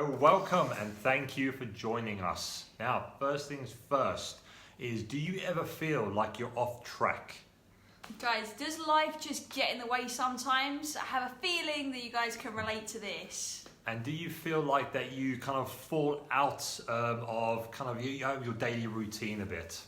So welcome and thank you for joining us. Now, first things first is, do you ever feel like you're off track? Guys, does life just get in the way sometimes? I have a feeling that you guys can relate to this. And do you feel like that you kind of fall out of kind of your daily routine a bit?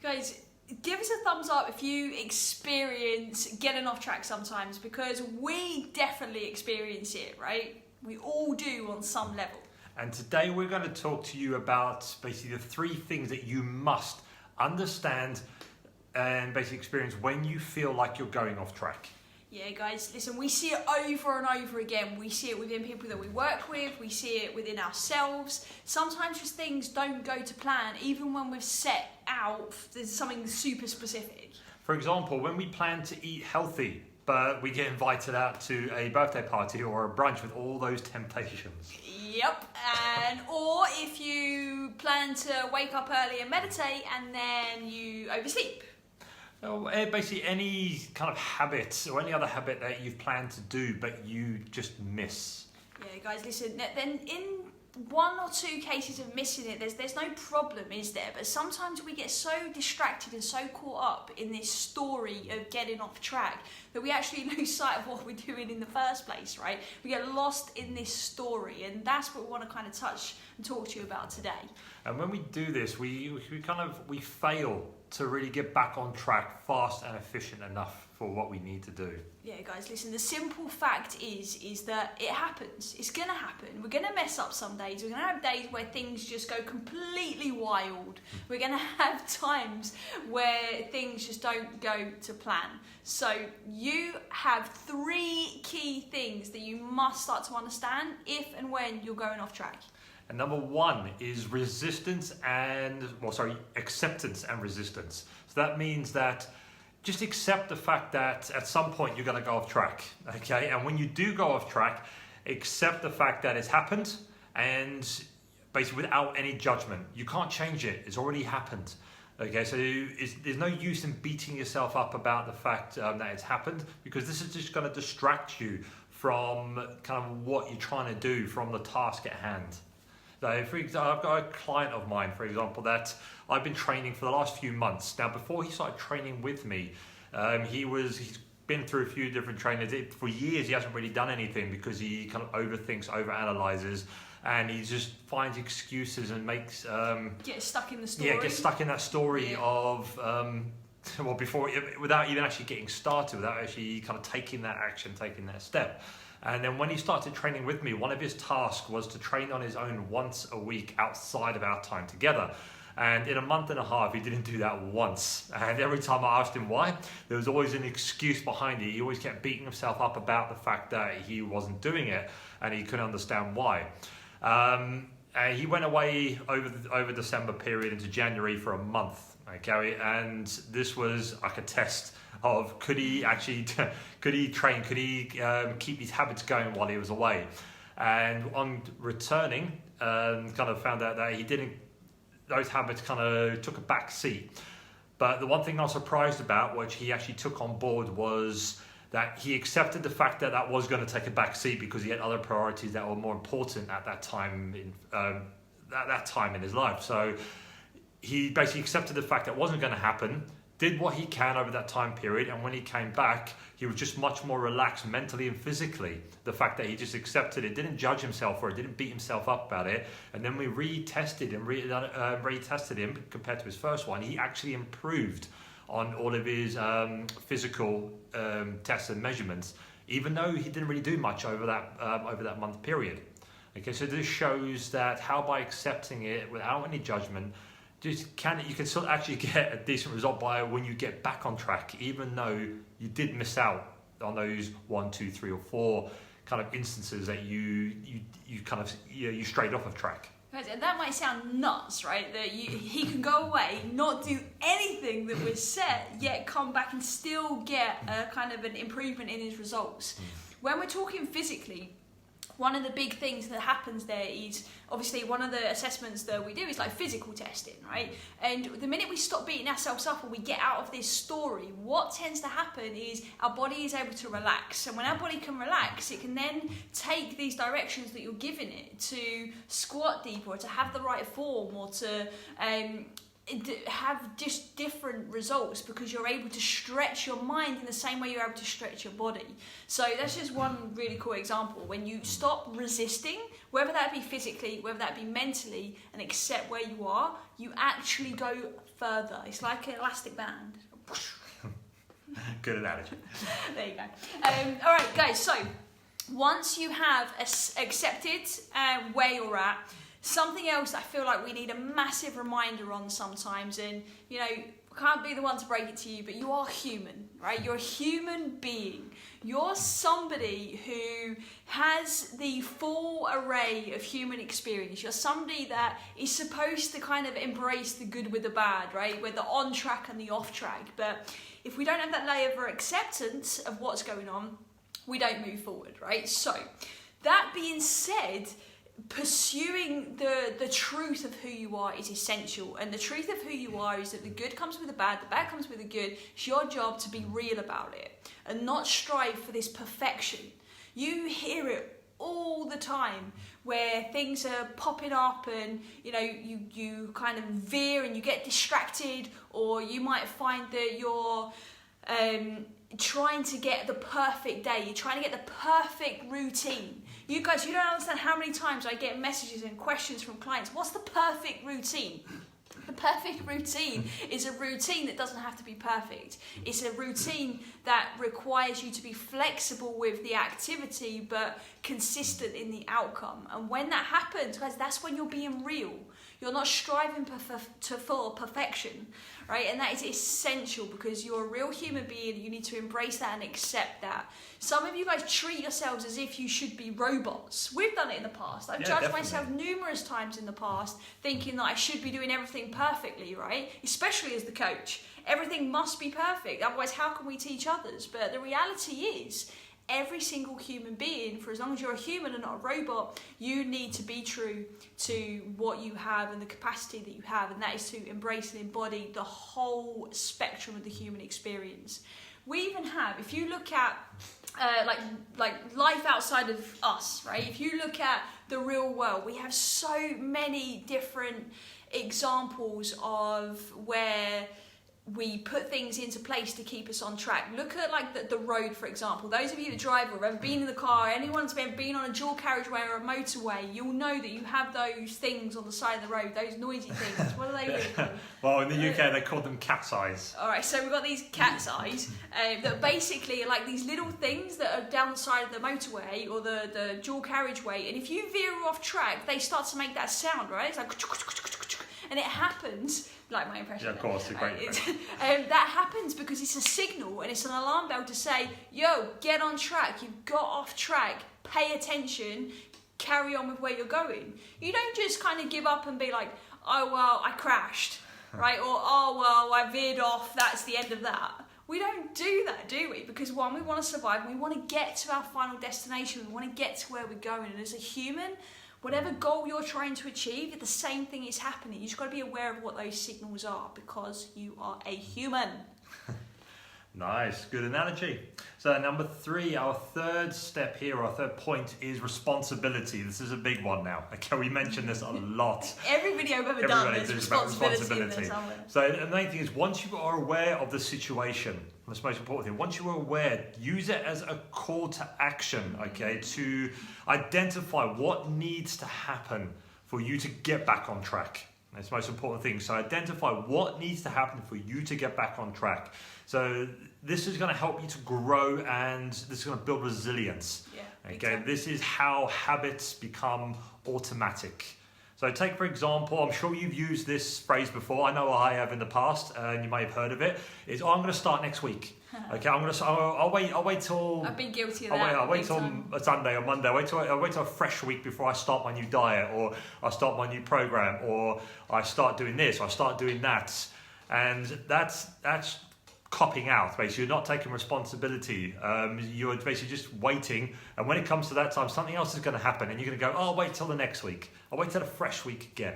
Guys, give us a thumbs up if you experience getting off track sometimes, because we definitely experience it, right? We all do on some level. And today we're going to talk to you about basically the three things that you must understand and basically experience when you feel like you're going off track. Yeah, guys, listen, we see it over and over again. We see it within people that we work with. We see it within ourselves. Sometimes just things don't go to plan, even when we've set out there's something super specific. For example, when we plan to eat healthy, but we get invited out to a birthday party or a brunch with all those temptations. Yep, or if you plan to wake up early and meditate and then you oversleep. Basically any kind of habit or any other habit that you've planned to do but you just miss. Yeah, guys, listen, then in one or two cases of missing it, there's no problem, is there? But sometimes we get so distracted and so caught up in this story of getting off track that we actually lose sight of what we're doing in the first place, right? We get lost in this story, and that's what we want to kind of touch and talk to you about today. And when we do this, we fail to really get back on track fast and efficient enough for what we need to do. Yeah, guys, listen, the simple fact is that it happens. It's going to happen. We're going to mess up some days. We're going to have days where things just go completely wild. We're going to have times where things just don't go to plan. So you have three key things that you must start to understand if and when you're going off track. And number one is acceptance and resistance. So that means that just accept the fact that at some point you're going to go off track, okay? And when you do go off track, accept the fact that it's happened, and basically without any judgment. You can't change it. It's already happened, okay? So there's no use in beating yourself up about the fact that it's happened, because this is just going to distract you from kind of what you're trying to do, from the task at hand. So, for example, I've got a client of mine, for example, that I've been training for the last few months. Now, before he started training with me, he's been through a few different trainers. For years, he hasn't really done anything because he kind of overthinks, overanalyzes, and he just finds excuses and makes... Get stuck in the story. Yeah, get stuck in that story of... without even actually getting started, without actually kind of taking that action, taking that step. And then when he started training with me, one of his tasks was to train on his own once a week outside of our time together. And in a month and a half, he didn't do that once. And every time I asked him why, there was always an excuse behind it. He always kept beating himself up about the fact that he wasn't doing it, and he couldn't understand why. He went away over December period into January for a month, okay? And this was like a test of could he train, could he keep these habits going while he was away. And on returning, kind of found out that he didn't, those habits kind of took a back seat. But the one thing I was surprised about, which he actually took on board, was that he accepted the fact that that was going to take a back seat because he had other priorities that were more important at that time in his life. So he basically accepted the fact that it wasn't going to happen, did what he can over that time period, and when he came back, he was just much more relaxed mentally and physically. The fact that he just accepted it, didn't judge himself for it, didn't beat himself up about it, and then we retested him compared to his first one. He actually improved on all of his physical tests and measurements, even though he didn't really do much over that month period. Okay, so this shows that how by accepting it without any judgment, you can still actually get a decent result by when you get back on track, even though you did miss out on those 1, 2, 3, or 4 kind of instances that you strayed off of track. And that might sound nuts, right? That he can go away, not do anything that was set, yet come back and still get a kind of an improvement in his results. When we're talking physically, one of the big things that happens there is, obviously, one of the assessments that we do is like physical testing, right? And the minute we stop beating ourselves up and we get out of this story, what tends to happen is our body is able to relax. And when our body can relax, it can then take these directions that you're giving it to squat deeper, or to have the right form, or to have just different results, because you're able to stretch your mind in the same way you're able to stretch your body. So that's just one really cool example. When you stop resisting, whether that be physically, whether that be mentally, and accept where you are, you actually go further. It's like an elastic band. Good analogy. There you go. All right, guys, so once you have accepted where you're at, something else I feel like we need a massive reminder on sometimes, and you know, I can't be the one to break it to you, but you are human, right? You're a human being. You're somebody who has the full array of human experience. You're somebody that is supposed to kind of embrace the good with the bad, right? With the on track and the off track. But if we don't have that layer of acceptance of what's going on, we don't move forward, right? So that being said, pursuing the truth of who you are is essential, and the truth of who you are is that the good comes with the bad comes with the good. It's your job to be real about it and not strive for this perfection. You hear it all the time where things are popping up, and you know, you kind of veer and you get distracted, or you might find that you're trying to get the perfect day, you're trying to get the perfect routine. You guys, you don't understand how many times I get messages and questions from clients. What's the perfect routine? The perfect routine is a routine that doesn't have to be perfect. It's a routine that requires you to be flexible with the activity, but consistent in the outcome. And when that happens, guys, that's when you're being real. You're not striving for perfection, right? And that is essential, because you're a real human being. You need to embrace that and accept that. Some of you guys treat yourselves as if you should be robots. We've done it in the past. I've judged myself numerous times in the past, thinking that I should be doing everything perfectly, right? Especially as the coach. Everything must be perfect. Otherwise, how can we teach others? But the reality is, every single human being, for as long as you're a human and not a robot, you need to be true to what you have and the capacity that you have, and that is to embrace and embody the whole spectrum of the human experience. We even have, if you look at like life outside of us, right? If you look at the real world, we have so many different examples of where we put things into place to keep us on track. Look at like the road, for example. Those of you that drive or have ever been in the car, anyone's been on a dual carriageway or a motorway, you'll know that you have those things on the side of the road, those noisy things. What are they really called? Well, in the UK they call them cat's eyes. Alright, so we've got these cat's eyes that basically are like these little things that are down the side of the motorway or the dual carriageway, and if you veer off track, they start to make that sound, right? It's like, and it happens, like my impression. Yeah, of course, it's a great impression. That happens because it's a signal and it's an alarm bell to say, yo, get on track, you've got off track, pay attention, carry on with where you're going. You don't just kind of give up and be like, oh, well, I crashed, right? Or, oh, well, I veered off, that's the end of that. We don't do that, do we? Because one, we want to survive, and we want to get to our final destination, we want to get to where we're going, and as a human, whatever goal you're trying to achieve, the same thing is happening. You just got to be aware of what those signals are, because you are a human. Nice, good analogy. So number 3, our third step here, our third point is responsibility. This is a big one now. Okay, we mentioned this a lot. Every video I've ever done is responsibility. So the main thing is, once you are aware of the situation, that's the most important thing. Once you are aware, use it as a call to action, okay, to identify what needs to happen for you to get back on track. That's the most important thing. So identify what needs to happen for you to get back on track. So this is going to help you to grow, and this is going to build resilience. Yeah, okay, exactly. This is how habits become automatic. So take, for example, I'm sure you've used this phrase before. I know I have in the past, and you may have heard of it. Is, oh, I'm going to start next week. Okay, I'll wait till. I've been guilty of that. I'll wait till a Sunday or Monday. I'll wait till a fresh week before I start my new diet, or I start my new program, or I start doing this, or I start doing that, and that's copping out. Basically, you're not taking responsibility. You're basically just waiting, and when it comes to that time, something else is going to happen, and you're going to go, oh, I'll wait till the next week. I'll wait till a fresh week again.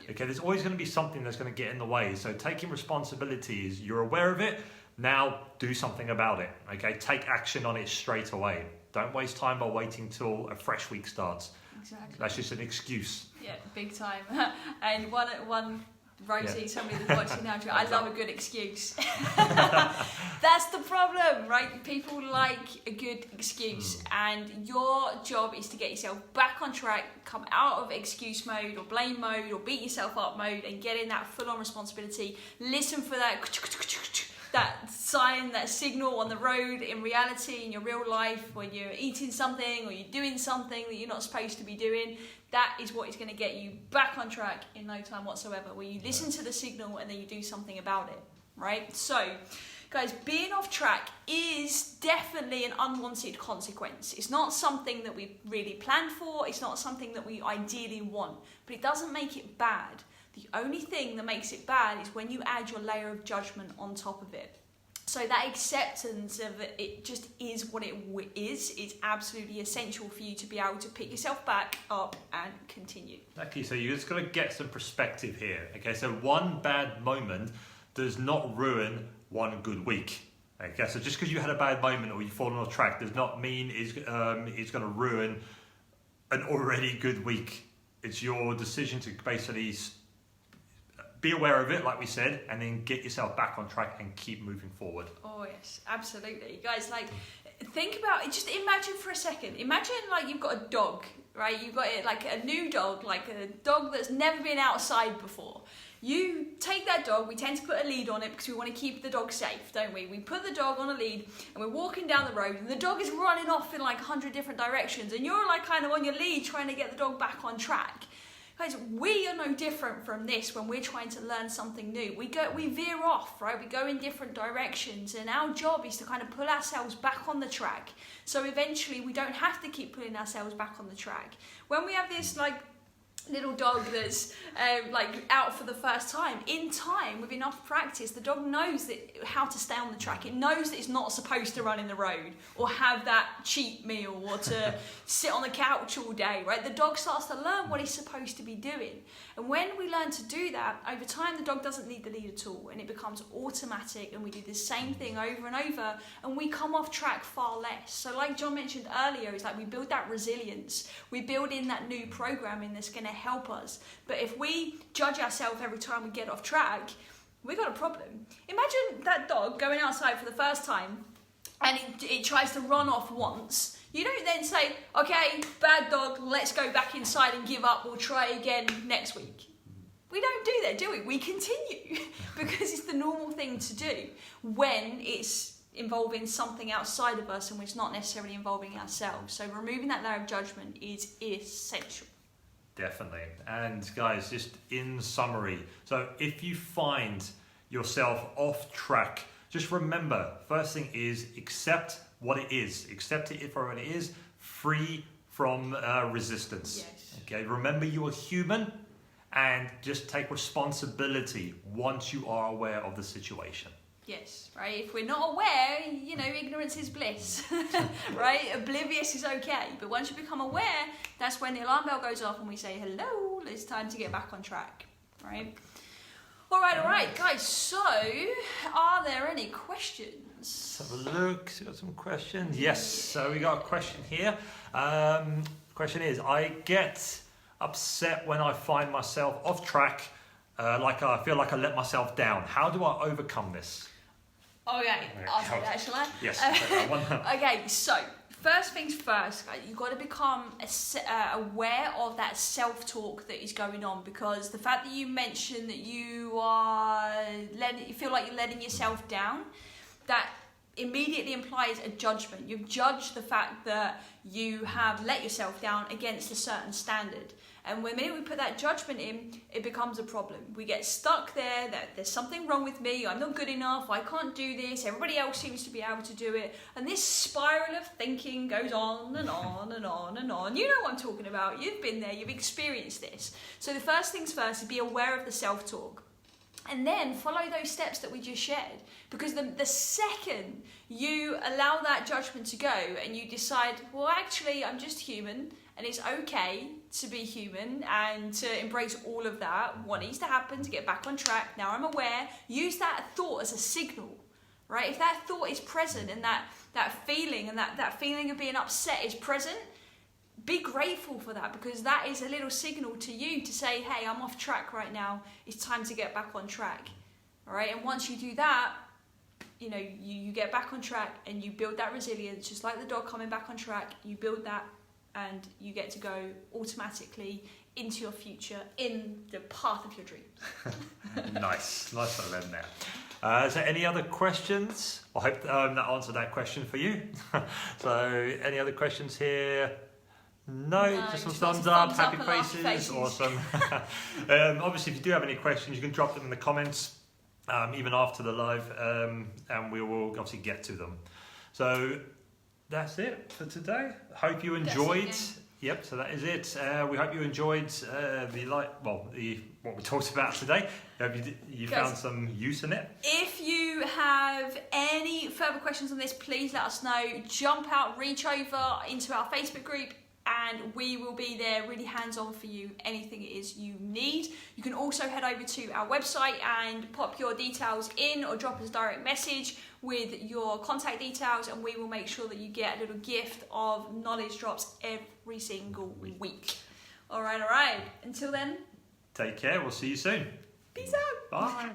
Okay, there's always going to be something that's going to get in the way. So taking responsibility is, you're aware of it, now do something about it. Okay, take action on it straight away. Don't waste time by waiting till a fresh week starts. Exactly. That's just an excuse. Yeah, big time. And one Rosie, somebody that's watching now, I love a good excuse. That's the problem, right? People like a good excuse, and your job is to get yourself back on track, come out of excuse mode or blame mode or beat yourself up mode, and get in that full-on responsibility. Listen for that sign, that signal on the road in reality, in your real life, when you're eating something or you're doing something that you're not supposed to be doing. That is what is going to get you back on track in no time whatsoever, where you listen to the signal and then you do something about it, right? So, guys, being off track is definitely an unwanted consequence. It's not something that we really planned for. It's not something that we ideally want, but it doesn't make it bad. The only thing that makes it bad is when you add your layer of judgment on top of it. So that acceptance of it just is what it is absolutely essential for you to be able to pick yourself back up and continue. Okay, so you just got to get some perspective here. Okay, so one bad moment does not ruin one good week. Okay, so just because you had a bad moment or you've fallen off track does not mean it's going to ruin an already good week. It's your decision to basically be aware of it, like we said, and then get yourself back on track and keep moving forward. Oh yes, absolutely. Guys, like, think about it. Just imagine for a second. Imagine like you've got a dog, right? You've got it like a new dog, like a dog that's never been outside before. You take that dog, we tend to put a lead on it because we want to keep the dog safe, don't we? We put the dog on a lead and we're walking down the road and the dog is running off in like 100 different directions and you're like kind of on your lead trying to get the dog back on track. Guys, we are no different from this when we're trying to learn something new. We veer off, right? We go in different directions, and our job is to kind of pull ourselves back on the track. So eventually we don't have to keep pulling ourselves back on the track. When we have this like little dog that's like out for the first time, in time, with enough practice, the dog knows how to stay on the track. It knows that it's not supposed to run in the road or have that cheap meal or to sit on the couch all day, right? The dog starts to learn what he's supposed to be doing. And when we learn to do that, over time the dog doesn't need the lead at all, and it becomes automatic, and we do the same thing over and over, and we come off track far less. So like John mentioned earlier, it's like we build that resilience, we build in that new programming that's going to help us. But if we judge ourselves every time we get off track, we got a problem. Imagine that dog going outside for the first time and it tries to run off once. You don't then say, okay, bad dog, let's go back inside and give up, we'll try again next week. We don't do that, do we? We continue because it's the normal thing to do when it's involving something outside of us and it's not necessarily involving ourselves. So removing that layer of judgment is essential. Definitely. And guys, just in summary, so if you find yourself off track, just remember, first thing is accept what it is. Accept it for what it is, free from resistance. Yes. Okay, remember you are human, and just take responsibility once you are aware of the situation. Yes, right? If we're not aware, ignorance is bliss, right? Oblivious is okay. But once you become aware, that's when the alarm bell goes off and we say, hello, it's time to get back on track, right? All right, guys. So, are there any questions? Let's have a look. So we got some questions. Yes, so we got a question here. Question is, I get upset when I find myself off track, like I feel like I let myself down. How do I overcome this? Okay, I'll say that, shall I? Yes. Okay, so first things first, you've got to become aware of that self-talk that is going on, because the fact that you mentioned that you feel like you're letting yourself down, that immediately implies a judgment. You've judged the fact that you have let yourself down against a certain standard. And when we put that judgment in, it becomes a problem. We get stuck there, that there's something wrong with me, I'm not good enough, I can't do this, everybody else seems to be able to do it. And this spiral of thinking goes on and on and on and on. You know what I'm talking about. You've been there, you've experienced this. So the first things first is be aware of the self-talk. And then follow those steps that we just shared. Because the second you allow that judgment to go and you decide, well, actually, I'm just human and it's okay to be human and to embrace all of that, what needs to happen to get back on track, now I'm aware, use that thought as a signal, right? If that thought is present and that feeling and that feeling of being upset is present, be grateful for that, because that is a little signal to you to say, hey, I'm off track right now. It's time to get back on track. All right. And once you do that, you know, you get back on track and you build that resilience, just like the dog coming back on track. You build that and you get to go automatically into your future in the path of your dreams. Nice little end there. Is there any other questions? I hope that answered that question for you. So any other questions here? No, just some thumbs up, happy faces, awesome. Obviously, if you do have any questions, you can drop them in the comments, even after the live, and we will obviously get to them. So that's it for today. Hope you enjoyed. Yep, so that is it. We hope you enjoyed what we talked about today. Hope you found some use in it. If you have any further questions on this, please let us know. Jump out, reach over into our Facebook group, and we will be there really hands-on for you, anything it is you need. You can also head over to our website and pop your details in or drop us a direct message with your contact details, and we will make sure that you get a little gift of knowledge drops every single week. All right. Until then. Take care. We'll see you soon. Peace out. Bye.